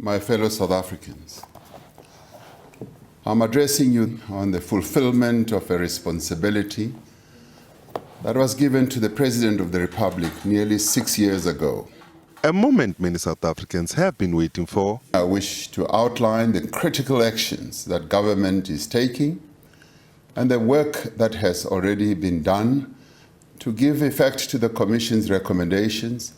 My fellow South Africans, I'm addressing you on the fulfillment of a responsibility that was given to the President of the Republic nearly 6 years ago. A moment many South Africans have been waiting for. I wish to outline the critical actions that government is taking and the work that has already been done to give effect to the Commission's recommendations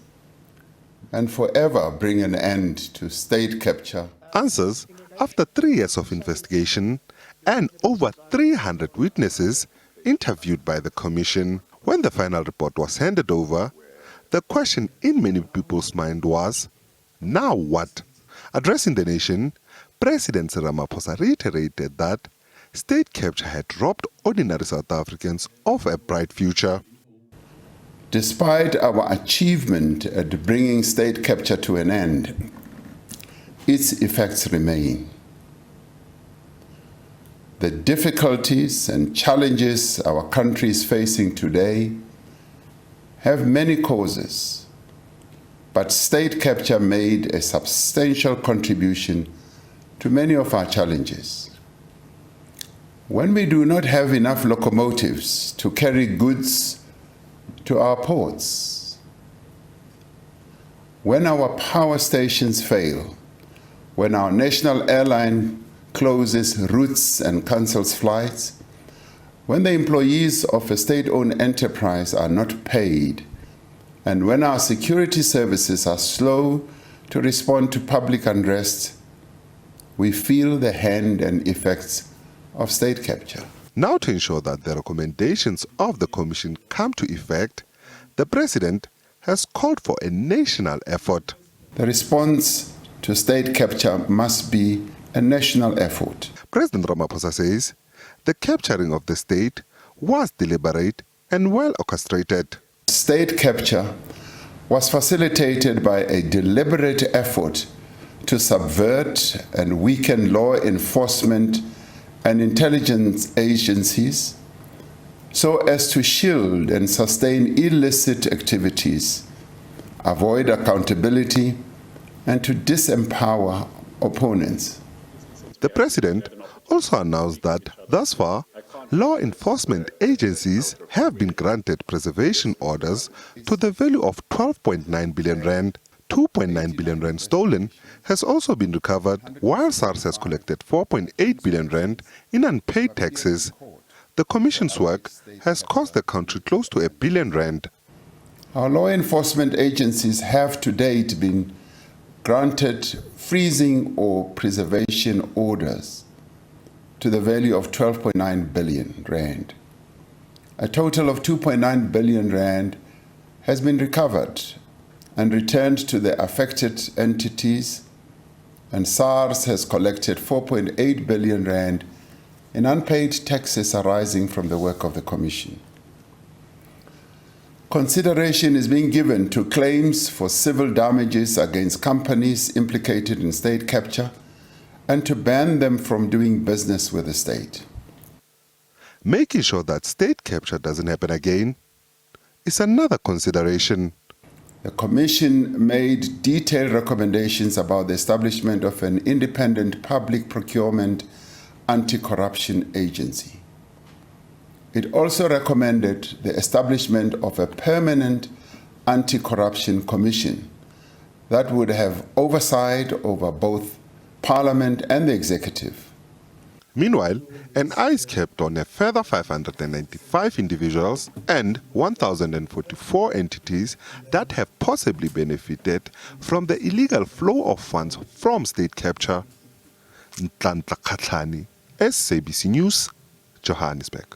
and forever bring an end to state capture. Answers after 3 years of investigation and over 300 witnesses interviewed by the Commission. When the final report was handed over, the question in many people's mind was, now what? Addressing the nation, President Cyril Ramaphosa reiterated that state capture had robbed ordinary South Africans of a bright future. Despite our achievement at bringing state capture to an end, its effects remain. The difficulties and challenges our country is facing today have many causes, but state capture made a substantial contribution to many of our challenges. When we do not have enough locomotives to carry goods to our ports, when our power stations fail, when our national airline closes routes and cancels flights, when the employees of a state-owned enterprise are not paid, and when our security services are slow to respond to public unrest, we feel the hand and effects of state capture. Now, to ensure that the recommendations of the Commission come to effect, the President has called for a national effort. The response to state capture must be a national effort. President Ramaphosa says the capturing of the state was deliberate and well orchestrated. State capture was facilitated by a deliberate effort to subvert and weaken law enforcement and intelligence agencies so as to shield and sustain illicit activities, avoid accountability, and to disempower opponents. The President also announced that, thus far, law enforcement agencies have been granted preservation orders to the value of 12.9 billion rand. 2.9 billion rand stolen has also been recovered, while SARS has collected 4.8 billion rand in unpaid taxes. The Commission's work has cost the country close to R1 billion. Our law enforcement agencies have to date been granted freezing or preservation orders to the value of 12.9 billion rand. A total of 2.9 billion rand has been recovered and returned to the affected entities, and SARS has collected 4.8 billion rand in unpaid taxes arising from the work of the Commission. Consideration is being given to claims for civil damages against companies implicated in state capture and to ban them from doing business with the state. Making sure that state capture doesn't happen again is another consideration. The Commission made detailed recommendations about the establishment of an independent public procurement anti-corruption agency. It also recommended the establishment of a permanent anti-corruption commission that would have oversight over both Parliament and the executive. Meanwhile, an eye is kept on a further 595 individuals and 1,044 entities that have possibly benefited from the illegal flow of funds from state capture. Ntlanhla Khatlani, SABC News, Johannesburg.